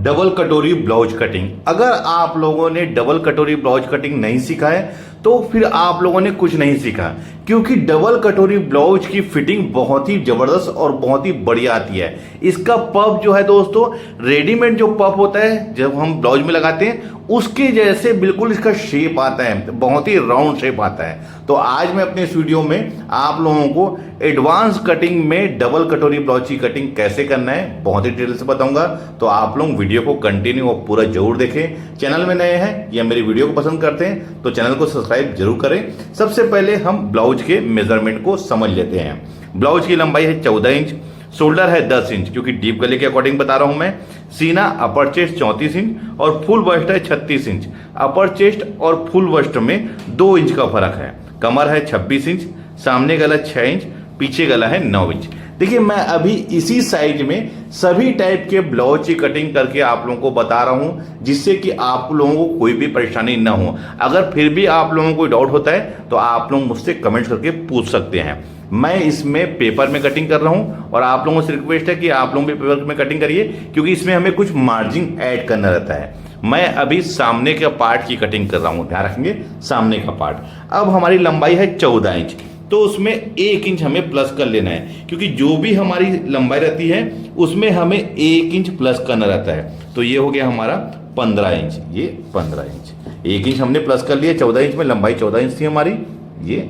Double कटोरी blouse cutting. अगर आप लोगों ने डबल कटोरी ब्लाउज कटिंग नहीं सीखा है तो फिर आप लोगों ने कुछ नहीं सीखा, क्योंकि डबल कटोरी ब्लाउज की फिटिंग बहुत ही जबरदस्त और बहुत ही बढ़िया आती है। इसका पफ जो है दोस्तों, रेडीमेड जो पफ होता है जब हम ब्लाउज में लगाते हैं उसके जैसे बिल्कुल इसका शेप आता है, बहुत ही राउंड शेप आता है। तो आज मैं अपने इस वीडियो में आप लोगों को एडवांस कटिंग में डबल कटोरी ब्लाउज की कटिंग कैसे करना है बहुत ही डिटेल से बताऊंगा। तो आप लोग वीडियो को कंटिन्यू और पूरा जरूर देखें। चैनल में नए हैं या मेरी वीडियो को पसंद करते हैं तो चैनल को सब्सक्राइब जरूर करें। सबसे पहले हम ब्लाउज के मेजरमेंट को समझ लेते हैं। ब्लाउज की लंबाई है 14 इंच, शोल्डर है 10 इंच क्योंकि डीप गले के अकॉर्डिंग बता रहा हूं मैं। सीना अपर चेस्ट 34 इंच और फुल बस्ट है 36 इंच। अपर चेस्ट और फुल बस्ट में 2 इंच का फर्क है। कमर है 26 इंच, सामने गला 6 इंच, पीछे गला है 9 इंच। देखिए मैं अभी इसी साइज में सभी टाइप के ब्लाउज की कटिंग करके आप लोगों को बता रहा हूं, जिससे कि आप लोगों को कोई भी परेशानी ना हो। अगर फिर भी आप लोगों को डाउट होता है तो आप लोग मुझसे कमेंट करके पूछ सकते हैं। मैं इसमें पेपर में कटिंग कर रहा हूं और आप लोगों से रिक्वेस्ट है कि आप लोग भी पेपर में कटिंग करिए, क्योंकि इसमें हमें कुछ मार्जिन ऐड करना रहता है। मैं अभी सामने के पार्ट की कटिंग कर रहा हूं, ध्यान रखेंगे सामने का पार्ट। अब हमारी लंबाई है 14 इंच, तो उसमें 1 इंच हमें प्लस कर लेना है, क्योंकि जो भी हमारी लंबाई रहती है उसमें हमें 1 इंच प्लस करना रहता है। तो ये हो गया हमारा 15 इंच, ये 15 इंच, 1 इंच हमने प्लस कर लिया। 14 इंच में लंबाई 14 इंच थी हमारी ये।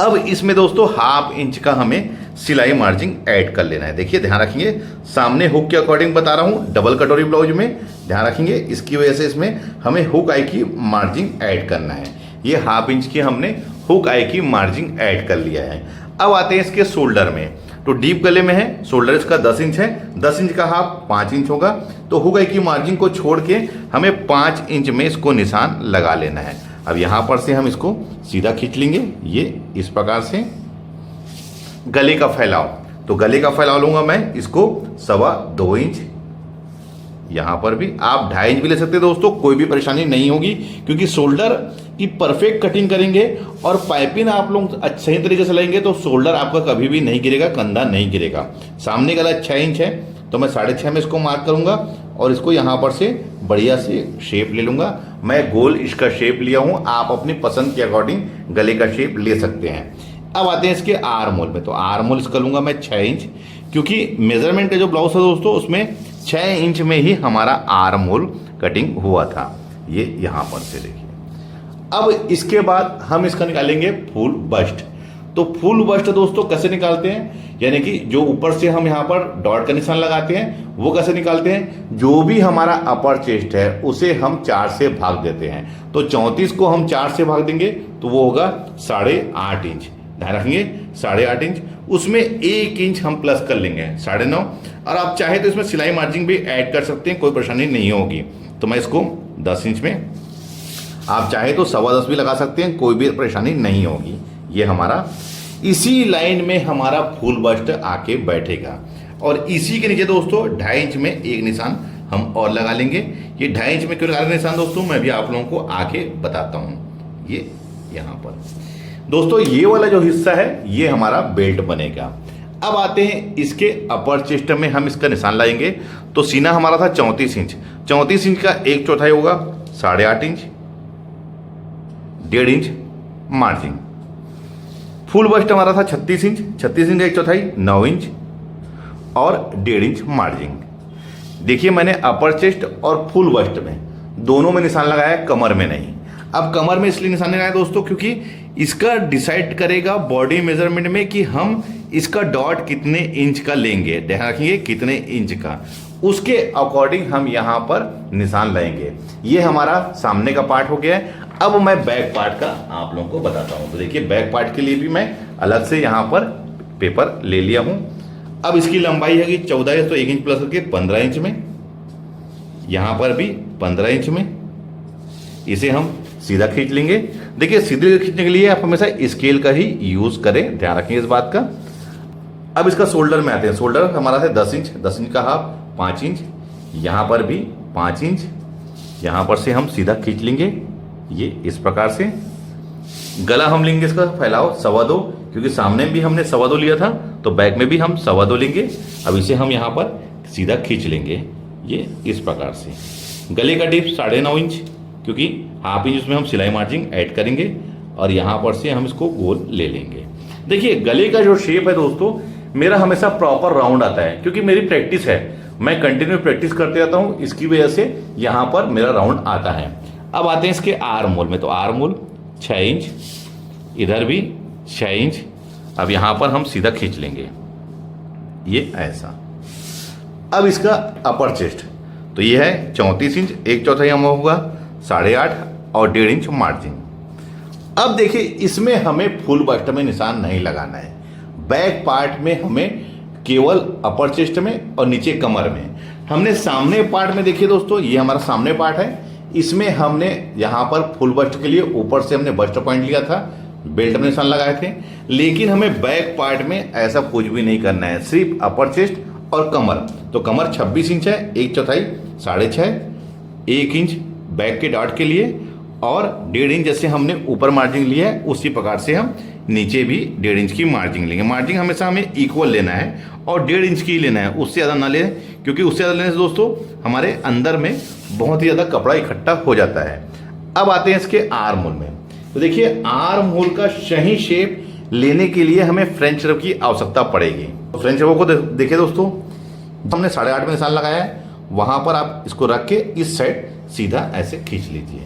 अब इसमें दोस्तों ½ इंच का हमें सिलाई मार्जिन ऐड कर लेना है। देखिए ध्यान रखेंगे, सामने हुक के अकॉर्डिंग बता रहा हूं डबल कटोरी ब्लाउज में, ध्यान रखेंगे इसकी वजह से इसमें हमें हुक आई की मार्जिन ऐड करना है। ये ½ इंच की हमने हुक आई की मार्जिन ऐड कर लिया है। अब आते हैं इसके शोल्डर में। तो डीप गले में है, शोल्डर इसका 10 इंच है, 10 इंच का ½ 5 इंच होगा। तो हुक आई की मार्जिन को छोड़ के हमें 5 इंच में इसको निशान लगा लेना है। अब यहां पर से हम इसको सीधा खींच लेंगे, ये इस प्रकार से। गले का फैलाव, तो गले का फैलाव लूंगा मैं इसको 2.25 इंच। यहां पर भी आप 2.5 इंच भी ले सकते हैं दोस्तों, कोई भी परेशानी नहीं होगी, क्योंकि शोल्डर की परफेक्ट कटिंग करेंगे और पाइपिंग आप लोग सही तरीके से लेंगे तो शोल्डर आपका कभी भी नहीं गिरेगा, कंधा नहीं गिरेगा। सामने गला 6 इंच है तो मैं 6.5 में इसको मार्क करूंगा और इसको यहां पर से बढ़िया से शेप ले लूंगा। मैं गोल इसका शेप लिया हूं, आप अपनी पसंद के अकॉर्डिंग गले का शेप ले सकते हैं। अब आते हैं इसके आर्म होल में। तो आर्म होल इसका लूंगा मैं 6 इंच, क्योंकि मेजरमेंट का जो ब्लाउज है दोस्तों उसमें 6 इंच में ही हमारा आर्म होल कटिंग हुआ था। ये यहां पर से देखिए। अब इसके बाद हम इसका निकालेंगे फुल बस्ट। तो फुल बस्ट दोस्तों कैसे निकालते हैं, यानी कि जो ऊपर से हम यहां पर डॉट का निशान लगाते हैं वो कैसे निकालते हैं। जो भी हमारा अपर चेस्ट है उसे हम 4 से भाग देते हैं। तो 34 को हम 4 से भाग देंगे तो वो होगा 8.5 इंच। ध्यान रखेंगे 8.5 इंच, उसमें 1 इंच हम प्लस कर लेंगे 9.5। और आप चाहे तो इसमें सिलाई मार्जिन भी ऐड कर सकते हैं, कोई परेशानी नहीं होगी। तो मैं इसको 10 इंच में, आप चाहे तो 10.25 भी लगा सकते हैं, कोई भी परेशानी नहीं होगी। ये हमारा इसी लाइन में हमारा फुल बस्ट आके बैठेगा। और इसी के नीचे दोस्तों 2.5 इंच में एक निशान हम और लगा लेंगे। ये 2.5 इंच में क्यों लगा रहे निशान दोस्तों, मैं भी आप लोगों को आगे बताता हूं। ये यहां पर दोस्तों ये वाला जो हिस्सा है ये हमारा बेल्ट बनेगा। अब आते हैं इसके अपर चेस्ट में हम इसका निशान लाएंगे। तो सीना हमारा था 34 इंच, 34 इंच का 1/4 होगा 8.5 inch, 1.5 inch margin. Full bust हमारा था 36 इंच, 36 इंच का 1/4 9 इंच और 1.5 इंच मार्जिन। देखिए मैंने अपर चेस्ट और फुल बस्ट में दोनों में निशान लगाया, कमर में नहीं। अब कमर में इसलिए निशान लगाया दोस्तों क्योंकि इसका डिसाइड करेगा बॉडी मेजरमेंट में कि हम इसका डॉट कितने इंच का लेंगे। ध्यान रखिए कितने इंच का, उसके अकॉर्डिंग हम यहां पर निशान लगाएंगे। ये हमारा सामने का पार्ट हो गया है। अब मैं बैक पार्ट का आप लोगों को बताता हूं। तो देखिए बैक पार्ट के लिए भी मैं अलग से यहां पर पेपर ले लिया हूं। अब इसकी लंबाई है कि 14 है तो 1 इंच प्लस करके 15 इंच में, यहां पर भी 15 इंच में इसे हम सीधा खींच लेंगे। देखिए सीधे खींचने के लिए आप हमेशा स्केल का ही यूज करें, ध्यान रखें इस बात का। अब इसका शोल्डर में आते हैं। शोल्डर हमारा है 10 इंच, 10 इंच का ½ 5 इंच, यहां पर भी 5 इंच, यहां पर से हम सीधा खींच लेंगे ये इस प्रकार से। गला हम लेंगे इसका फैलाव 2.25, क्योंकि सामने भी हमने 2.25 लिया था तो बैक में भी हम 2.25 लेंगे। अब इसे हम यहां पर सीधा खींच लेंगे ये इस प्रकार से। गले का डिप 9.5 इंच, क्योंकि हाफ इंच उसमें हम सिलाई मार्जिन ऐड करेंगे और यहाँ पर से हम इसको गोल ले लेंगे। देखिए गले का जो शेप है दोस्तों मेरा हमेशा प्रॉपर राउंड आता है, क्योंकि मेरी प्रैक्टिस है, मैं कंटिन्यू प्रैक्टिस करते रहता हूँ, इसकी वजह से यहाँ पर मेरा राउंड आता है। अब आते हैं इसके आर्म होल में, तो आर्म होल 6 इंच, इधर भी 6 इंच। अब यहाँ पर हम सीधा खींच लेंगे ये ऐसा। अब इसका अपर चेस्ट तो ये है 34 इंच, 1/4 हम होगा 8.5 और 1.5 इंच मार्जिन। अब देखिए इसमें हमें फुल बस्ट में निशान नहीं लगाना है, बैक पार्ट में हमें केवल अपर चेस्ट में और नीचे कमर में। हमने सामने पार्ट में देखिए दोस्तों ये हमारा सामने पार्ट है, इसमें हमने यहाँ पर फुल बस्ट के लिए ऊपर से हमने बस्ट पॉइंट लिया था, बेल्ट में निशान लगाए थे। लेकिन हमें बैक पार्ट में ऐसा कुछ भी नहीं करना है, सिर्फ अपर चेस्ट और कमर। तो कमर 26 इंच है, 1/4 6.5, 1 इंच बैक के डॉट के लिए और 1.5 इंच जैसे हमने ऊपर मार्जिन लिया है उसी प्रकार से हम नीचे भी 1.5 इंच की मार्जिन लेंगे। मार्जिन हमेशा हमें इक्वल लेना है और 1.5 इंच की लेना है, उससे ज़्यादा ना लें, क्योंकि उससे ज़्यादा लेने से दोस्तों हमारे अंदर में बहुत ही ज़्यादा कपड़ा इकट्ठा हो जाता है। अब आते हैं इसके आर्म होल में, तो देखिए आर्म होल का सही शेप लेने के लिए हमें फ्रेंच रब की आवश्यकता पड़ेगी। तो फ्रेंच रब को देखिए दोस्तों, हमने 8.5 में निशान लगाया है, वहाँ पर आप इसको रख के इस साइड सीधा ऐसे खींच लीजिए,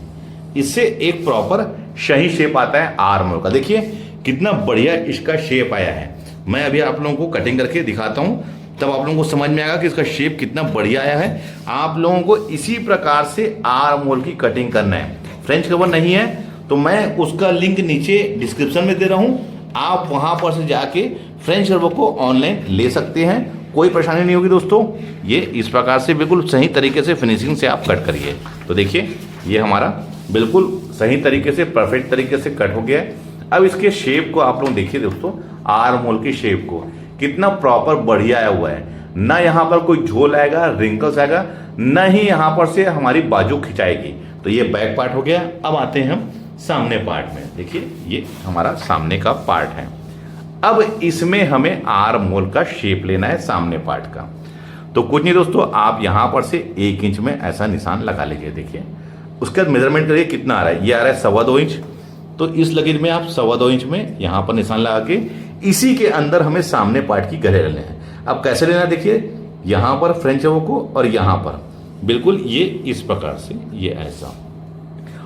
इससे एक प्रॉपर सही शेप आता है आर्म होल का। देखिए कितना बढ़िया इसका शेप आया है। मैं अभी आप लोगों को कटिंग करके दिखाता हूँ, तब आप लोगों को समझ में आएगा कि इसका शेप कितना बढ़िया आया है। आप लोगों को इसी प्रकार से आर्म होल की कटिंग करना है। फ्रेंच कवर नहीं है तो मैं उसका लिंक नीचे डिस्क्रिप्शन में दे रहा हूँ, आप वहाँ पर से जाके फ्रेंच कवर को ऑनलाइन ले सकते हैं, कोई परेशानी नहीं होगी दोस्तों। ये इस प्रकार से बिल्कुल सही तरीके से फिनिशिंग से आप कट करिए। तो देखिए ये हमारा बिल्कुल सही तरीके से परफेक्ट तरीके से कट हो गया है। अब इसके शेप को आप लोग देखिए दोस्तों, आर्म होल की शेप को कितना प्रॉपर बढ़िया आया हुआ है, ना यहाँ पर कोई झोल आएगा, रिंकल्स आएगा, ना ही यहाँ पर से हमारी बाजू खिंचाएगी। तो ये बैक पार्ट हो गया। अब आते हैं हम सामने पार्ट में, देखिए ये हमारा सामने का पार्ट है। अब इसमें हमें आर्म होल का शेप लेना है सामने पार्ट का। तो कुछ नहीं दोस्तों, आप यहाँ पर से 1 इंच में ऐसा निशान लगा लीजिए। देखिए उसके बाद मेजरमेंट करिए कितना आ रहा है, ये आ रहा है 2.25 इंच, तो इस लकीर में आप 2.25 इंच में यहाँ पर निशान लगा के इसी के अंदर हमें सामने पार्ट की गहरे लेने हैं। अब कैसे लेना है देखिए, यहाँ पर फ्रेंच रब को और यहाँ पर बिल्कुल ये इस प्रकार से ये ऐसा।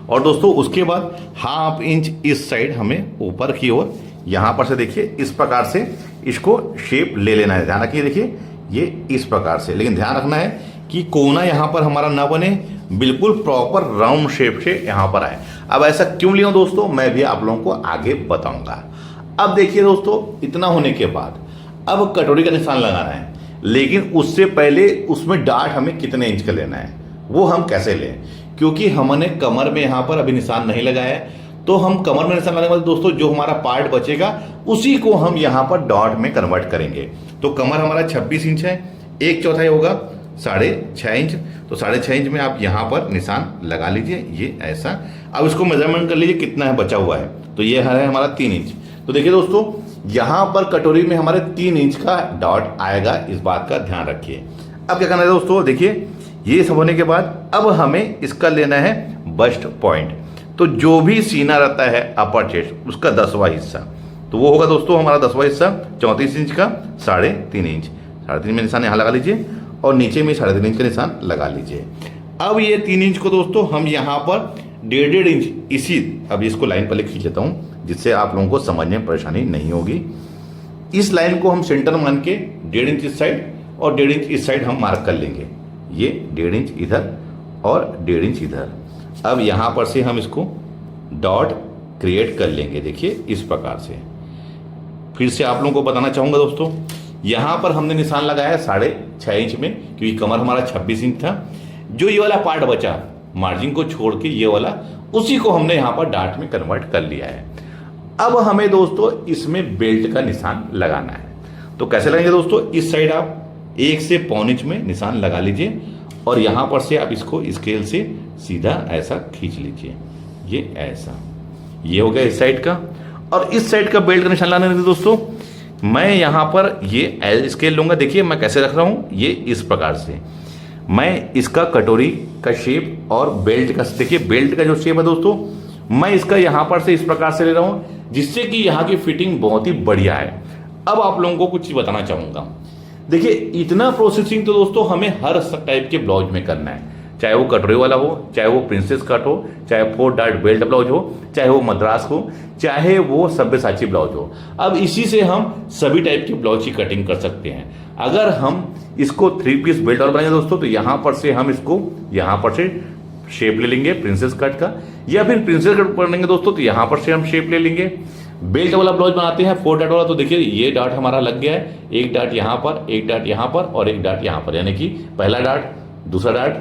और दोस्तों उसके बाद 1/2 इंच इस साइड हमें ऊपर की ओर यहाँ पर से देखिए इस प्रकार से इसको शेप ले लेना है। ध्यान रखिए, देखिए ये इस प्रकार से, लेकिन ध्यान रखना है कि कोना यहाँ पर हमारा ना बने, बिल्कुल प्रॉपर राउंड शेप से यहाँ पर आए। अब ऐसा क्यों लिया दोस्तों, मैं भी आप लोगों को आगे बताऊंगा। अब देखिए दोस्तों, इतना होने के बाद अब कटोरी का निशान लगाना है, लेकिन उससे पहले उसमें डार्ट हमें कितने इंच का लेना है वो हम कैसे लें, क्योंकि हमने कमर में यहाँ पर अभी निशान नहीं लगाया है। तो हम कमर में निशान लगाने के बाद दोस्तों जो हमारा पार्ट बचेगा उसी को हम यहाँ पर डॉट में कन्वर्ट करेंगे। तो कमर हमारा 26 इंच है, 1/4 होगा 6.5 इंच, तो 6.5 इंच में आप यहाँ पर निशान लगा लीजिए ये ऐसा। अब इसको मेजरमेंट कर लीजिए कितना है बचा हुआ है, तो ये है हमारा 3 इंच। तो देखिए दोस्तों यहाँ पर कटोरी में हमारे 3 इंच का डॉट आएगा, इस बात का ध्यान रखिए। अब क्या करना है दोस्तों, देखिए ये सब होने के बाद अब हमें इसका लेना है बस्ट पॉइंट। तो जो भी सीना रहता है अपर चेस्ट उसका 10वां हिस्सा, तो वो होगा दोस्तों हमारा 10वां हिस्सा 34 इंच का 3.5 इंच। 3.5 में निशान यहाँ लगा लीजिए और नीचे में 3.5 इंच का निशान लगा लीजिए। अब ये 3 इंच को दोस्तों हम यहाँ पर 1.5 इंच इसी, अब इसको लाइन पहले खींच लेता हूँ जिससे आप लोगों को समझने में परेशानी नहीं होगी। इस लाइन को हम सेंटर मान के 1.5 इंच इस साइड और 1.5 इंच इस साइड हम मार्क कर लेंगे, ये 1.5 इंच इधर और 1.5 इंच इधर। अब यहाँ पर से हम इसको डॉट क्रिएट कर लेंगे, देखिए इस प्रकार से। फिर से आप लोगों को बताना चाहूँगा दोस्तों, यहाँ पर हमने निशान लगाया 6.5 इंच में, क्योंकि कमर हमारा 26 इंच था। जो ये वाला पार्ट बचा मार्जिन को छोड़ के ये वाला, उसी को हमने यहाँ पर डॉट में कन्वर्ट कर लिया है। अब हमें दोस्तों इसमें बेल्ट का निशान लगाना है। तो कैसे लगाएंगे दोस्तों, इस साइड आप 1 से 1.25 इंच में निशान लगा लीजिए और यहाँ पर से आप इसको स्केल से सीधा ऐसा खींच लीजिए, ये ऐसा। ये हो गया इस साइड का। और इस साइड का बेल्ट का निशान लगाने के दोस्तों मैं यहाँ पर ये एल स्केल लूँगा। देखिए मैं कैसे रख रहा हूँ, ये इस प्रकार से मैं इसका कटोरी का शेप और बेल्ट का, देखिए बेल्ट का जो शेप है दोस्तों, मैं इसका यहाँ पर से इस प्रकार से ले रहा हूँ, जिससे कि यहाँ की फिटिंग बहुत ही बढ़िया है। अब आप लोगों को कुछ चीज़ बताना चाहूँगा। देखिए इतना प्रोसेसिंग तो दोस्तों हमें हर टाइप के ब्लाउज में करना है, चाहे वो कटोरी वाला हो, चाहे वो प्रिंसेस कट हो, चाहे 4 डार्ट बेल्ट ब्लाउज हो, चाहे वो मद्रास हो, चाहे वो सब्यसाची ब्लाउज हो। अब इसी से हम सभी टाइप के ब्लाउज की कटिंग कर सकते हैं। अगर हम इसको 3 पीस बेल्ट वाला बनाएंगे दोस्तों, तो यहाँ पर से हम इसको यहाँ पर से शेप ले लेंगे प्रिंसेस कट का, या फिर प्रिंसेस कट बनाएंगे दोस्तों तो यहाँ पर से हम शेप ले लेंगे। बेल्ट वाला ब्लाउज बनाते हैं 4 डार्ट वाला, तो देखिए ये डार्ट हमारा लग गया है, एक डार्ट यहाँ पर, एक डार्ट यहाँ पर और एक डार्ट यहाँ पर, यानी कि पहला डार्ट, दूसरा डार्ट,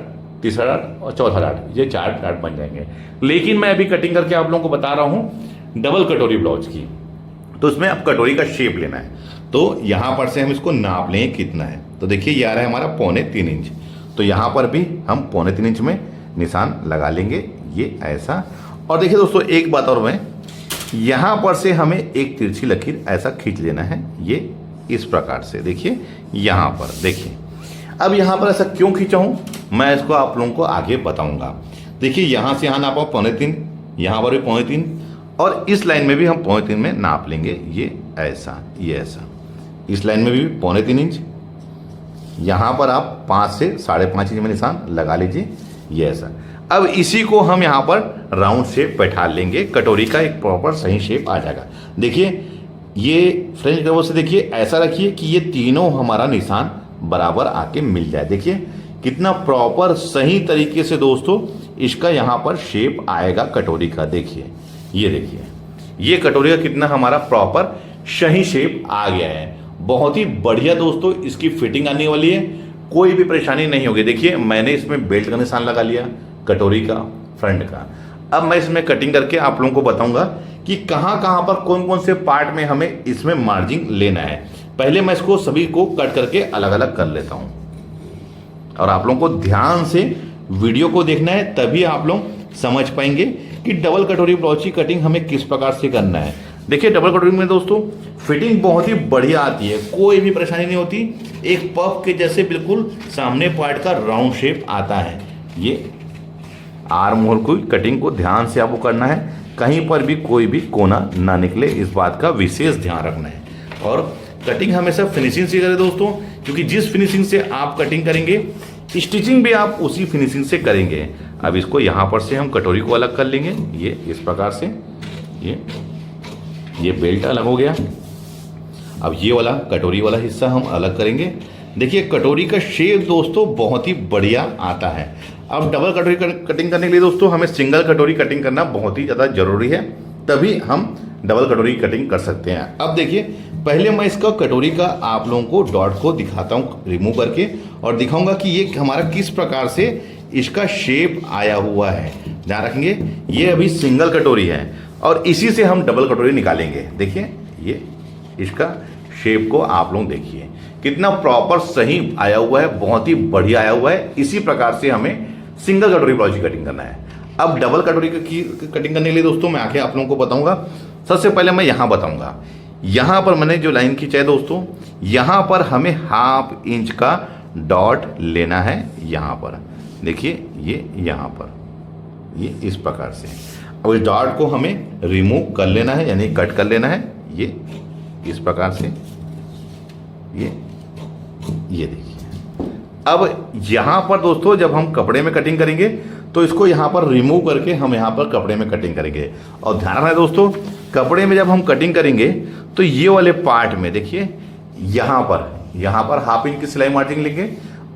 तीसरा डार्ट और चौथा डार्ट, ये 4 डार्ट बन जाएंगे। लेकिन मैं अभी कटिंग करके आप लोगों को बता रहा हूँ डबल कटोरी ब्लाउज की, तो इसमें अब कटोरी का शेप लेना है। तो यहाँ पर से हम इसको नाप लें कितना है, तो देखिए ये आ रहा है हमारा 3.25 इंच, तो यहाँ पर भी हम 3.25 इंच में निशान लगा लेंगे, ये ऐसा। और देखिए दोस्तों एक बात और, मैं यहाँ पर से हमें एक तिरछी लकीर ऐसा खींच लेना है, ये इस प्रकार से, देखिए यहाँ पर देखिए। अब यहाँ पर ऐसा क्यों खींचा हूँ मैं इसको आप लोगों को आगे बताऊंगा। देखिए यहाँ से यहाँ नापा 3.25, यहाँ पर भी 3.25 और इस लाइन में भी हम 3.25 में नाप लेंगे, ये ऐसा, ये ऐसा। इस लाइन में भी 3.25 इंच, यहाँ पर आप 5 से 5.5 इंच में निशान लगा लीजिए, ये ऐसा। अब इसी को हम यहाँ पर राउंड शेप बैठा लेंगे, कटोरी का एक प्रॉपर सही शेप आ जाएगा। देखिए ये फ्रेंच कर्व से देखिए ऐसा रखिए कि ये तीनों हमारा निशान बराबर आके मिल जाए। देखिए कितना प्रॉपर सही तरीके से दोस्तों इसका यहाँ पर शेप आएगा कटोरी का। देखिए ये देखिए ये कटोरी का कितना हमारा प्रॉपर सही शेप आ गया है, बहुत ही बढ़िया दोस्तों इसकी फिटिंग आने वाली है, कोई भी परेशानी नहीं होगी। देखिए मैंने इसमें बेल्ट का निशान लगा लिया कटोरी का फ्रंट का। अब मैं इसमें कटिंग करके आप लोगों को बताऊंगा कि कहाँ कहाँ पर कौन कौन से पार्ट में हमें इसमें मार्जिन लेना है। पहले मैं इसको सभी को कट करके अलग अलग कर लेता हूँ, और आप लोगों को ध्यान से वीडियो को देखना है, तभी आप लोग समझ पाएंगे कि डबल कटोरी ब्लाउज की कटिंग हमें किस प्रकार से करना है। देखिए डबल कटोरी में दोस्तों फिटिंग बहुत ही बढ़िया आती है, कोई भी परेशानी नहीं होती, एक पफ के जैसे बिल्कुल सामने पार्ट का राउंड शेप आता है। ये आर्म होल की कटिंग को ध्यान से आपको करना है, कहीं पर भी कोई भी कोना ना निकले, इस बात का विशेष ध्यान रखना है। और कटिंग हमेशा फिनिशिंग से करें दोस्तों, क्योंकि जिस फिनिशिंग से आप कटिंग करेंगे स्टिचिंग भी आप उसी फिनिशिंग से करेंगे। अब इसको यहाँ पर से हम कटोरी को अलग कर लेंगे, ये इस प्रकार से, ये बेल्ट अलग हो गया। अब ये वाला कटोरी वाला हिस्सा हम अलग करेंगे। देखिए कटोरी का शेप दोस्तों बहुत ही बढ़िया आता है। अब डबल कटोरी कटिंग करने के लिए दोस्तों हमें सिंगल कटोरी कटिंग करना बहुत ही ज़्यादा जरूरी है, तभी हम डबल कटोरी कटिंग कर सकते हैं। अब देखिए पहले मैं इसका कटोरी का आप लोगों को डॉट को दिखाता हूँ रिमूव करके, और दिखाऊंगा कि ये हमारा किस प्रकार से इसका शेप आया हुआ है। ध्यान रखेंगे ये अभी सिंगल कटोरी है और इसी से हम डबल कटोरी निकालेंगे। देखिए ये इसका शेप को आप लोग देखिए कितना प्रॉपर सही आया हुआ है, बहुत ही बढ़िया आया हुआ है। इसी प्रकार से हमें सिंगल कटोरी ब्लाउज की कटिंग करना है। अब डबल कटोरी की कटिंग करने के लिए दोस्तों मैं आके आप लोगों को बताऊंगा। सबसे पहले मैं यहाँ बताऊंगा, यहाँ पर मैंने जो लाइन खींचा है दोस्तों, यहाँ पर हमें 1/2 इंच का डॉट लेना है। यहाँ पर देखिए ये यहाँ पर ये इस प्रकार से। अब इस डॉट को हमें रिमूव कर लेना है, यानी कट कर लेना है, ये इस प्रकार से, ये देखिए। अब यहाँ पर दोस्तों जब हम कपड़े में कटिंग करेंगे तो इसको यहाँ पर रिमूव करके हम यहाँ पर कपड़े में कटिंग करेंगे। और ध्यान रखना है दोस्तों, कपड़े में जब हम कटिंग करेंगे तो ये वाले पार्ट में देखिए यहाँ पर 1/2 इंच की सिलाई मार्जिन लेंगे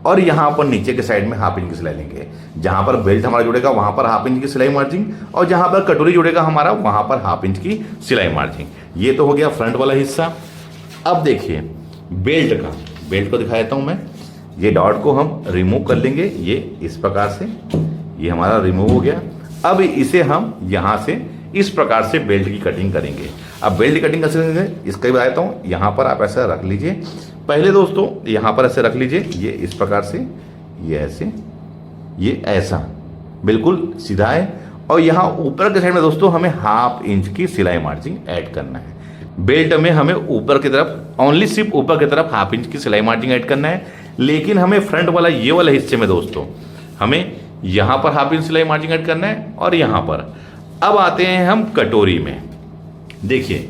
और यहाँ पर नीचे के साइड में 1/2 इंच की सिलाई लेंगे। जहाँ पर बेल्ट हमारा जुड़ेगा वहाँ पर 1/2 इंच की सिलाई मार्जिन, और जहाँ पर कटोरी जुड़ेगा हमारा वहाँ पर 1/2 इंच की सिलाई मार्जिन। ये तो हो गया फ्रंट वाला हिस्सा। अब देखिए बेल्ट को दिखा देता हूँ मैं। ये डॉट को हम रिमूव कर लेंगे, ये इस प्रकार से, ये हमारा रिमूव हो गया। अब इसे हम यहाँ से इस प्रकार से बेल्ट की कटिंग करेंगे। अब बेल्ट की कटिंग कैसे करेंगे इसका भी बता देता हूँ। यहाँ पर आप ऐसा रख लीजिए, पहले दोस्तों यहाँ पर ऐसे रख लीजिए, ये इस प्रकार से, ये ऐसे, ये ऐसा बिल्कुल सीधा है। और यहाँ ऊपर के साइड में दोस्तों हमें 1/2 इंच की सिलाई मार्जिन ऐड करना है। बेल्ट में हमें ऊपर की तरफ ओनली सिर्फ ऊपर की तरफ हाफ इंच की सिलाई मार्जिन ऐड करना है, लेकिन हमें फ्रंट वाला ये वाला हिस्से में दोस्तों हमें यहाँ पर हाफ इंच सिलाई मार्जिन ऐड करना है और यहाँ पर। अब आते हैं हम कटोरी में। देखिए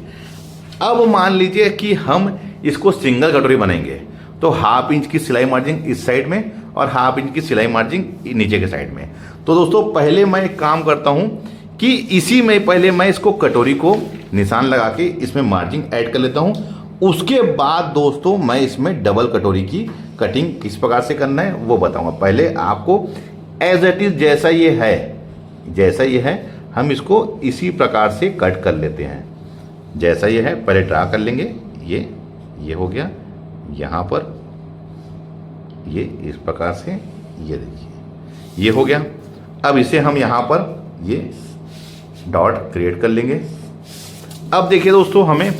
अब मान लीजिए कि हम इसको सिंगल कटोरी बनाएंगे तो हाफ इंच की सिलाई मार्जिन इस साइड में और हाफ इंच की सिलाई मार्जिन नीचे के साइड में। तो दोस्तों पहले मैं एक काम करता हूं कि इसी में पहले मैं इसको कटोरी को निशान लगा के इसमें मार्जिन ऐड कर लेता हूं। उसके बाद दोस्तों मैं इसमें डबल कटोरी की कटिंग किस प्रकार से करना है वो बताऊंगा। पहले आपको एज इट इज जैसा ये है हम इसको इसी प्रकार से कट कर लेते हैं। जैसा ये है पहले ड्रा कर लेंगे। ये हो गया, यहाँ पर ये इस प्रकार से, ये देखिए ये हो गया। अब इसे हम यहाँ पर ये डॉट क्रिएट कर लेंगे। अब देखिए दोस्तों हमें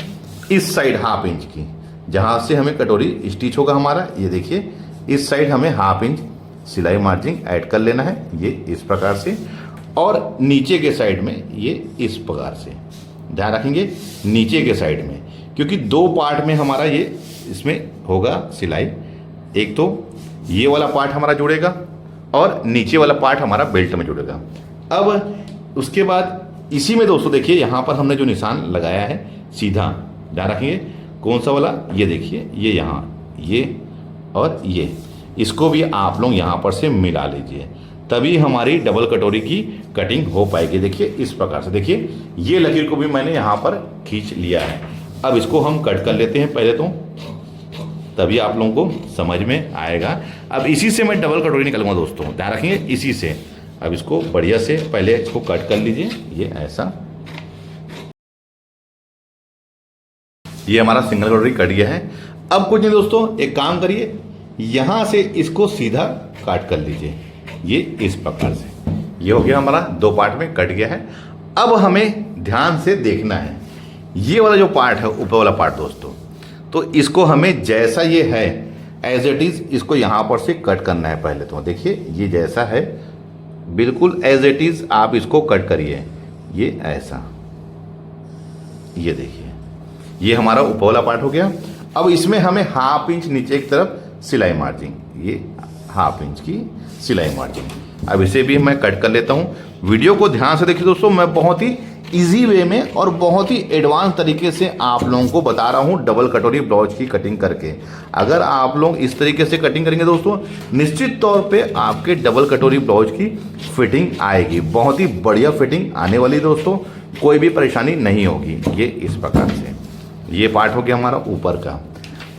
इस साइड हाफ इंच की जहाँ से हमें कटोरी स्टिच होगा हमारा, ये देखिए इस साइड हमें हाफ इंच सिलाई मार्जिन ऐड कर लेना है, ये इस प्रकार से। और नीचे के साइड में ये इस प्रकार से, ध्यान रखेंगे नीचे के साइड में, क्योंकि दो पार्ट में हमारा ये इसमें होगा सिलाई। एक तो ये वाला पार्ट हमारा जुड़ेगा और नीचे वाला पार्ट हमारा बेल्ट में जुड़ेगा। अब उसके बाद इसी में दोस्तों देखिए यहाँ पर हमने जो निशान लगाया है सीधा, ध्यान रखेंगे कौन सा वाला, ये देखिए ये यहाँ, ये और ये, इसको भी आप लोग यहाँ पर से मिला लीजिए, तभी हमारी डबल कटोरी की कटिंग हो पाएगी। देखिए इस प्रकार से, देखिए ये लकीर को भी मैंने यहाँ पर खींच लिया है। अब इसको हम कट कर लेते हैं पहले तो, तभी आप लोगों को समझ में आएगा। अब इसी से मैं डबल कटोरी निकालूंगा दोस्तों, ध्यान रखेंगे इसी से। अब इसको बढ़िया से पहले इसको कट कर लीजिए, ये ऐसा, ये हमारा सिंगल कटोरी कट गया है। अब कुछ नहीं दोस्तों, एक काम करिए, यहां से इसको सीधा काट कर लीजिए, ये इस प्रकार से। ये हो गया हमारा, दो पार्ट में कट गया है। अब हमें ध्यान से देखना है ये वाला जो पार्ट है, ऊपर वाला पार्ट दोस्तों, तो इसको हमें जैसा ये है एज इट इज इसको यहां पर से कट करना है पहले तो। देखिए ये जैसा है बिल्कुल एज इट इज आप इसको कट करिए, ये ऐसा, ये देखिए ये हमारा ऊपर वाला पार्ट हो गया। अब इसमें हमें हाफ इंच नीचे की तरफ सिलाई मार्जिन, ये हाफ इंच की सिलाई मार्जिन। अब इसे भी मैं कट कर लेता हूं। वीडियो को ध्यान से देखिए दोस्तों, मैं बहुत ही इजी वे में और बहुत ही एडवांस तरीके से आप लोगों को बता रहा हूं डबल कटोरी ब्लाउज की कटिंग करके। अगर आप लोग इस तरीके से कटिंग करेंगे दोस्तों, निश्चित तौर पे आपके डबल कटोरी ब्लाउज की फिटिंग आएगी, बहुत ही बढ़िया फिटिंग आने वाली दोस्तों, कोई भी परेशानी नहीं होगी। ये इस प्रकार से ये पार्ट हो गया हमारा ऊपर का।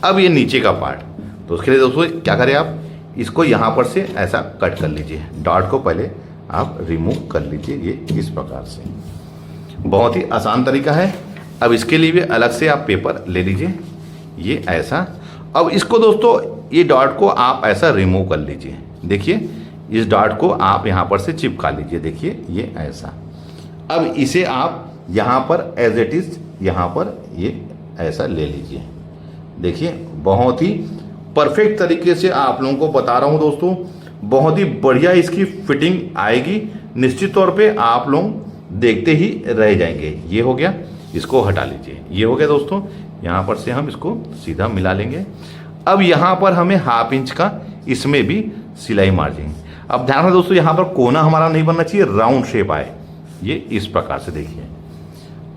अब ये नीचे का पार्ट, तो उसके लिए दोस्तों क्या करें, आप इसको यहाँ पर से ऐसा कट कर लीजिए, डॉट को पहले आप रिमूव कर लीजिए, ये इस प्रकार से। बहुत ही आसान तरीका है। अब इसके लिए भी अलग से आप पेपर ले लीजिए, ये ऐसा। अब इसको दोस्तों ये डॉट को आप ऐसा रिमूव कर लीजिए, देखिए इस डॉट को आप यहाँ पर से चिपका लीजिए, देखिए ये ऐसा। अब इसे आप यहाँ पर एज इट इज यहाँ पर ये ऐसा ले लीजिए, देखिए बहुत ही परफेक्ट तरीके से आप लोगों को बता रहा हूँ दोस्तों, बहुत ही बढ़िया इसकी फिटिंग आएगी। निश्चित तौर पे आप लोग देखते ही रह जाएंगे। ये हो गया, इसको हटा लीजिए, ये हो गया दोस्तों। यहाँ पर से हम इसको सीधा मिला लेंगे। अब यहाँ पर हमें हाफ इंच का इसमें भी सिलाई मार्जिन। अब ध्यान रखना दोस्तों, यहाँ पर कोना हमारा नहीं बनना चाहिए, राउंड शेप आए, ये इस प्रकार से देखिए।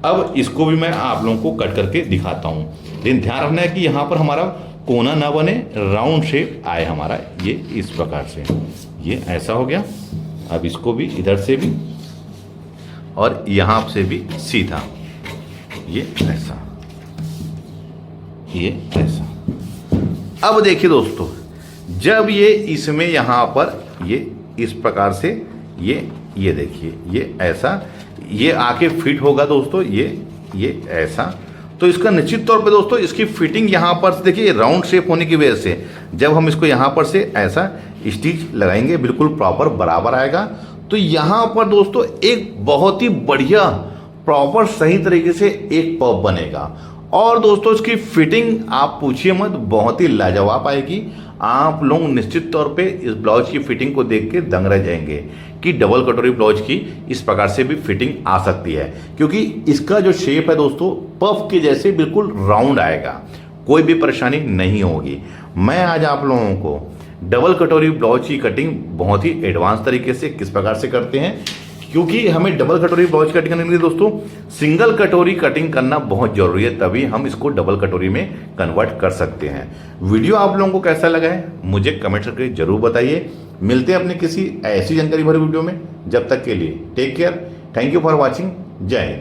अब इसको भी मैं आप लोगों को कट करके दिखाता हूँ, लेकिन ध्यान रखना है कि यहाँ पर हमारा कोना ना बने, राउंड शेप आए हमारा, ये इस प्रकार से। ये ऐसा हो गया। अब इसको भी इधर से भी और यहाँ से भी सीधा, ये ऐसा, ये ऐसा। अब देखिए दोस्तों, जब ये इसमें यहाँ पर ये इस प्रकार से ये देखिए ये ऐसा, ये आके फिट होगा दोस्तों, ये ऐसा। तो इसका निश्चित तौर पे दोस्तों इसकी फिटिंग यहाँ पर से देखिए, राउंड शेप होने की वजह से जब हम इसको यहाँ पर से ऐसा स्टिच लगाएंगे बिल्कुल प्रॉपर बराबर आएगा। तो यहाँ पर दोस्तों एक बहुत ही बढ़िया प्रॉपर सही तरीके से एक पफ बनेगा। और दोस्तों इसकी फिटिंग आप पूछिए मत, बहुत ही लाजवाब आएगी। आप लोग निश्चित तौर पे इस ब्लाउज की फिटिंग को देख के दंग रह जाएंगे कि डबल कटोरी ब्लाउज की इस प्रकार से भी फिटिंग आ सकती है, क्योंकि इसका जो शेप है दोस्तों पफ के जैसे बिल्कुल राउंड आएगा, कोई भी परेशानी नहीं होगी। मैं आज आप लोगों को डबल कटोरी ब्लाउज की कटिंग बहुत ही एडवांस तरीके से किस प्रकार से करते हैं, क्योंकि हमें डबल कटोरी ब्लाउज कटिंग करने के लिए दोस्तों सिंगल कटोरी कटिंग करना बहुत जरूरी है, तभी हम इसको डबल कटोरी में कन्वर्ट कर सकते हैं। वीडियो आप लोगों को कैसा लगा है मुझे कमेंट करके जरूर बताइए। मिलते हैं अपने किसी ऐसी जानकारी भरे वीडियो में, जब तक के लिए take care, thank you for watching, जय हिंद।